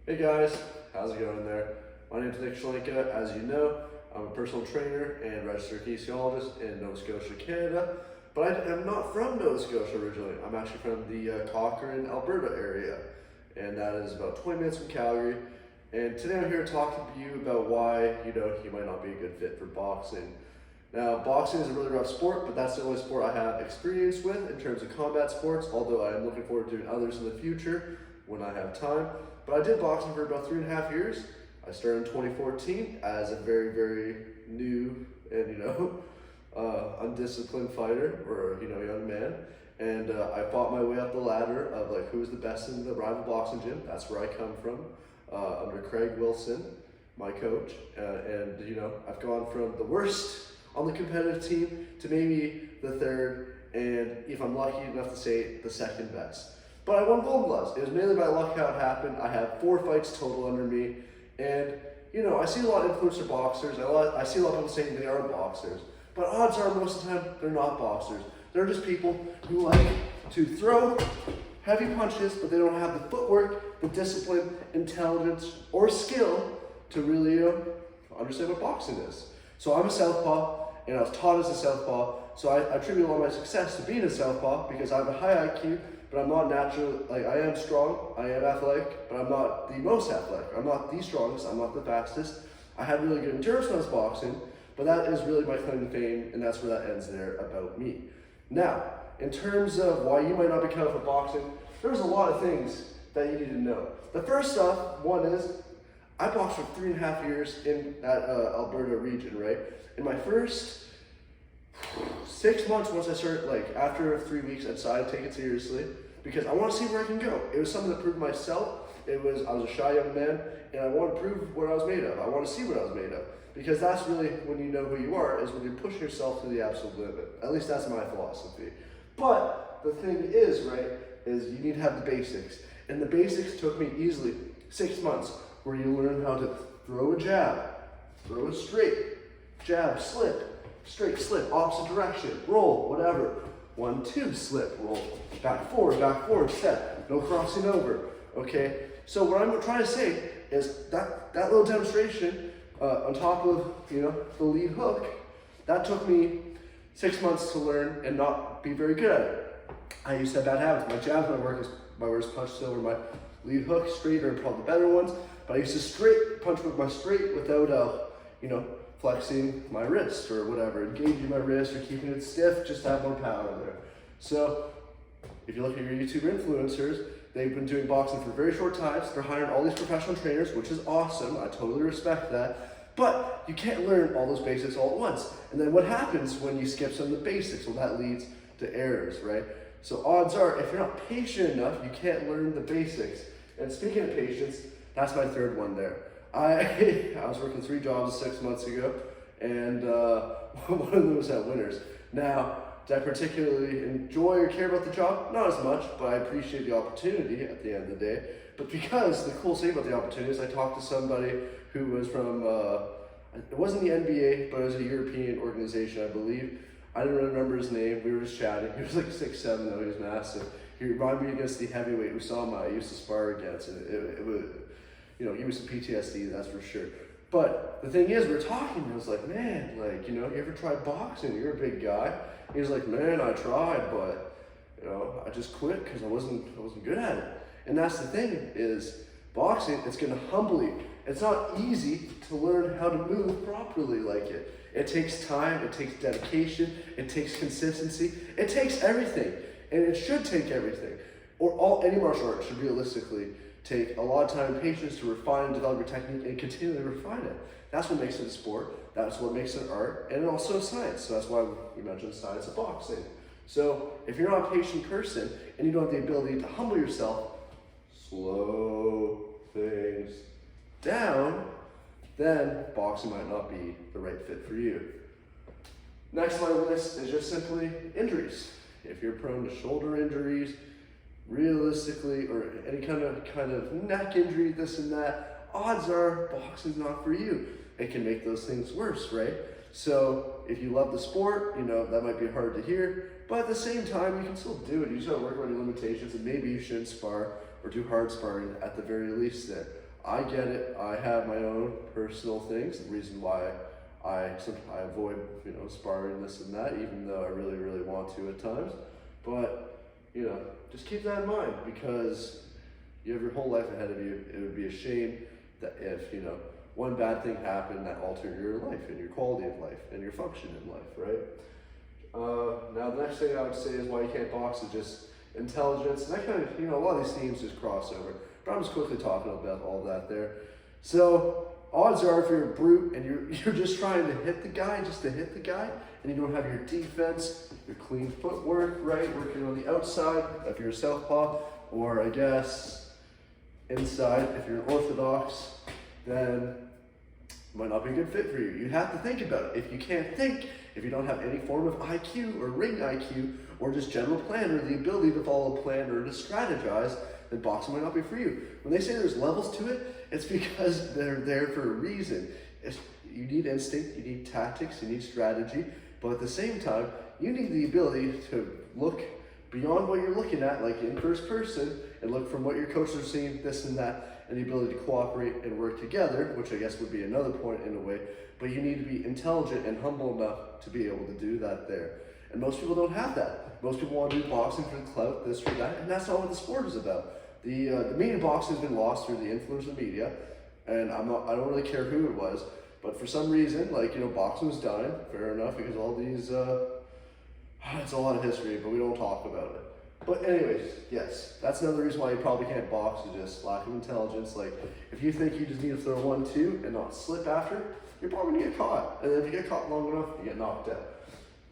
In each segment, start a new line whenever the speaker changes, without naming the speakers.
Hey guys, how's it going there? My name is Nick Schlenka. As you know, I'm a personal trainer and registered kinesiologist in Nova Scotia, Canada. But I am not from Nova Scotia originally. I'm actually from the Cochrane, Alberta area. And that is about 20 minutes from Calgary. And today I'm here to talk to you about why, you might not be a good fit for boxing. Now, boxing is a really rough sport, but that's the only sport I have experience with in terms of combat sports, although I am looking forward to doing others in the future when I have time. But I did boxing for about 3.5 years. I started in 2014 as a very, very new and, undisciplined fighter or, young man. And I fought my way up the ladder of like who was the best in the rival boxing gym. That's where I come from, under Craig Wilson, my coach. I've gone from the worst on the competitive team to maybe the third, and if I'm lucky enough to say, the second best. But I won Gold Gloves. It was mainly by luck how it happened. I have 4 fights total under me, and I see a lot of influencer boxers. I see a lot of people saying they are boxers, but odds are most of the time they're not boxers. They're just people who like to throw heavy punches, but they don't have the footwork, the discipline, intelligence, or skill to really understand what boxing is. So I'm a southpaw, and I was taught as a southpaw, so I attribute a lot of my success to being a southpaw because I have a high IQ, but I'm not natural. Like, I am strong, I am athletic, but I'm not the most athletic. I'm not the strongest, I'm not the fastest. I have really good endurance when I was boxing, but that is really my claim to fame, and that's where that ends there about me. Now, in terms of why you might not be cut out for boxing, there's a lot of things that you need to know. The first stuff, one is, I boxed for 3.5 years in that Alberta region, right? In my first 6 months, once I started, after 3 weeks, I decided to take it seriously because I want to see where I can go. It was something to prove myself. I was a shy young man, and I want to prove what I was made of. I want to see what I was made of because that's really when you know who you are, is when you're pushing yourself to the absolute limit. At least that's my philosophy. But the thing is, right, is you need to have the basics. And the basics took me easily 6 months, where you learn how to throw a jab, throw it straight, jab, slip, straight, slip, opposite direction, roll, whatever. 1, 2, slip, roll, back, forward, step, no crossing over, okay? So what I'm trying to say is that little demonstration on top of, the lead hook, that took me 6 months to learn and not be very good at it. I used to have bad habits. My jabs, my worst punch still were my lead hook, straight are probably the better ones, but I used to straight punch with my straight without, flexing my wrist or whatever, engaging my wrist or keeping it stiff, just to have more power there. So if you look at your YouTube influencers, they've been doing boxing for very short times. They're hiring all these professional trainers, which is awesome. I totally respect that. But you can't learn all those basics all at once. And then what happens when you skip some of the basics? Well, that leads to errors, right? So odds are, if you're not patient enough, you can't learn the basics. And speaking of patience, that's my third one there. I was working 3 jobs 6 months ago, and one of them was at Winners. Now, did I particularly enjoy or care about the job? Not as much, but I appreciate the opportunity at the end of the day. But because the cool thing about the opportunity is I talked to somebody who was from, it wasn't the NBA, but it was a European organization, I believe. I didn't really remember his name. We were just chatting. He was like 6'7", though. He was massive. He reminded me against the heavyweight Usama I used to spar against. And it was, give me some PTSD, that's for sure. But the thing is, we're talking, and I was like, man, you ever tried boxing? You're a big guy. He was like, man, I tried, but, I just quit because I wasn't good at it. And that's the thing is, boxing, it's going to humble you. It's not easy to learn how to move properly like it. It takes time, it takes dedication, it takes consistency, it takes everything. And it should take everything. Any martial art should realistically take a lot of time and patience to refine and develop your technique and continually refine it. That's what makes it a sport, that's what makes it art, and also science. So that's why we mentioned science of boxing. So if you're not a patient person and you don't have the ability to humble yourself, slow things down, then boxing might not be the right fit for you. Next on my list is just simply injuries. If you're prone to shoulder injuries, realistically, or any kind of neck injury, this and that, odds are boxing's not for you. It can make those things worse, right? So if you love the sport, that might be hard to hear, but at the same time, you can still do it. You just gotta work on your limitations, and maybe you shouldn't spar or do hard sparring at the very least there. I get it. I have my own personal things. The reason why I avoid, sparring this and that, even though I really, really want to at times. But, just keep that in mind, because you have your whole life ahead of you. It would be a shame that if, one bad thing happened that altered your life and your quality of life and your function in life, right? Now, the next thing I would say is why you can't box is just intelligence. And that kind of, a lot of these themes just cross over. But I'm just quickly talking about all that there. So, odds are if you're a brute and you're just trying to hit the guy, just to hit the guy, and you don't have your defense, your clean footwork, right, working on the outside if you're a southpaw, or I guess inside if you're an orthodox, then it might not be a good fit for you. You have to think about it. If you can't think, if you don't have any form of IQ or ring IQ or just general plan or the ability to follow a plan or to strategize, then boxing might not be for you. When they say there's levels to it, it's because they're there for a reason. You need instinct, you need tactics, you need strategy, but at the same time, you need the ability to look beyond what you're looking at, like in first person, and look from what your coaches are seeing, this and that, and the ability to cooperate and work together, which I guess would be another point in a way, but you need to be intelligent and humble enough to be able to do that there. And most people don't have that. Most people want to do boxing for the clout, this or that, and that's not what the sport is about. The meaning of boxing has been lost through the influence of media, and I don't really care who it was, but for some reason, boxing was dying, fair enough, because all these, it's a lot of history, but we don't talk about it. But anyways, yes, that's another reason why you probably can't box, is just lack of intelligence. Like, if you think you just need to throw 1-2 and not slip after, you're probably gonna get caught. And then if you get caught long enough, you get knocked out.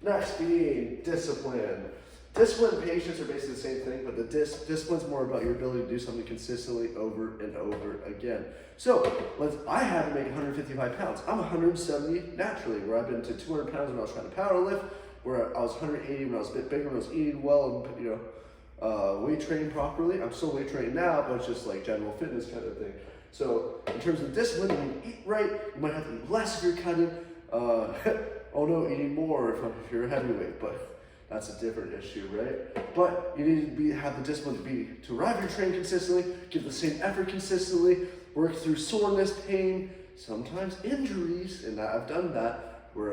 Next being discipline. Discipline and patience are basically the same thing, but the discipline's more about your ability to do something consistently over and over again. So, I had to make 155 pounds. I'm 170 naturally, where I've been to 200 pounds when I was trying to power lift, where I was 180 when I was a bit bigger, when I was eating well and, weight training properly. I'm still weight training now, but it's just like general fitness kind of thing. So, in terms of discipline, you need to eat right. You might have to eat less if you're cutting. Eating more if you're a heavyweight, but that's a different issue, right? But you need to have the discipline to arrive your training consistently, give the same effort consistently, work through soreness, pain, sometimes injuries, and I've done that where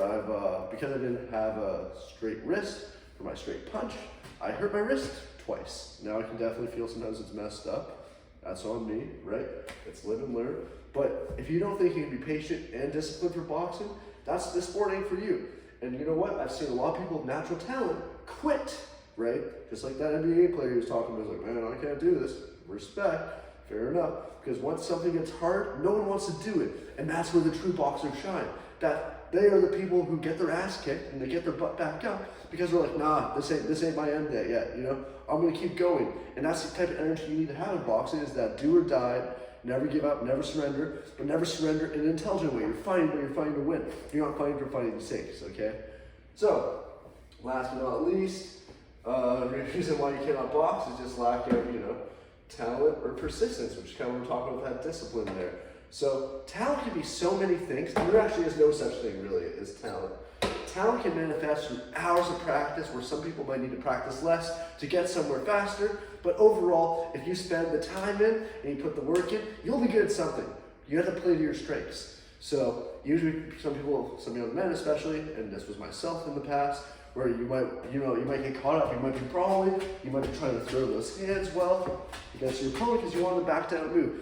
because I didn't have a straight wrist for my straight punch, I hurt my wrist twice. Now I can definitely feel sometimes it's messed up. That's on me, right? It's live and learn. But if you don't think you can be patient and disciplined for boxing, this sport ain't for you. And you know what? I've seen a lot of people with natural talent quit, right? Just like that NBA player who was talking about, like, man, I can't do this. Respect, fair enough. Because once something gets hard, no one wants to do it. And that's where the true boxers shine. That they are the people who get their ass kicked and they get their butt back up because they're like, nah, this ain't my end day yet, I'm gonna keep going. And that's the type of energy you need to have in boxing, is that do or die. Never give up, never surrender, but never surrender in an intelligent way. You're fighting, but you're fighting to win. You're not fighting for fighting's sake, okay? So, last but not least, the reason why you cannot box is just lack of, talent or persistence, which is kind of what we're talking about, that discipline there. So, talent can be so many things, and there actually is no such thing really as talent. Talent can manifest through hours of practice, where some people might need to practice less to get somewhere faster. But overall, if you spend the time in and you put the work in, you'll be good at something. You have to play to your strengths. So usually some young men especially, and this was myself in the past, where you might get caught up, you might be brawling, you might be trying to throw those hands well against your opponent because you want to back down and move.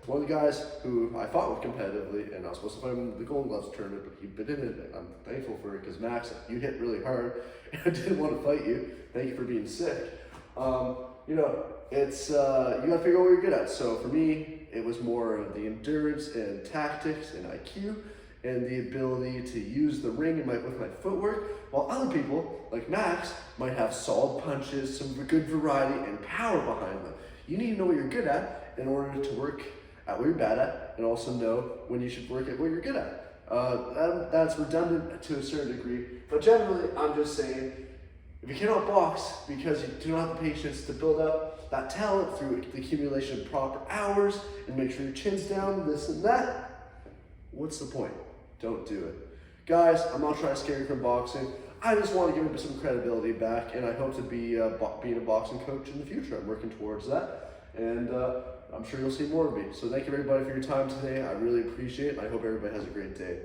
One of the guys who I fought with competitively, and I was supposed to fight him in the Golden Gloves tournament, but he bit in it. I'm thankful for it because Max, you hit really hard, and I didn't want to fight you. Thank you for being sick. It's you gotta figure out what you're good at. So for me, it was more of the endurance and tactics and IQ and the ability to use the ring with my footwork, while other people, like Max, might have solid punches, some good variety, and power behind them. You need to know what you're good at in order to work at what you're bad at, and also know when you should work at what you're good at. That's redundant to a certain degree, but generally, I'm just saying, if you cannot box because you do not have the patience to build up that talent through the accumulation of proper hours and make sure your chin's down, this and that, what's the point? Don't do it. Guys, I'm not trying to scare you from boxing. I just want to give it some credibility back, and I hope to be being a boxing coach in the future. I'm working towards that. And I'm sure you'll see more of me. So thank you everybody for your time today. I really appreciate it, and I hope everybody has a great day.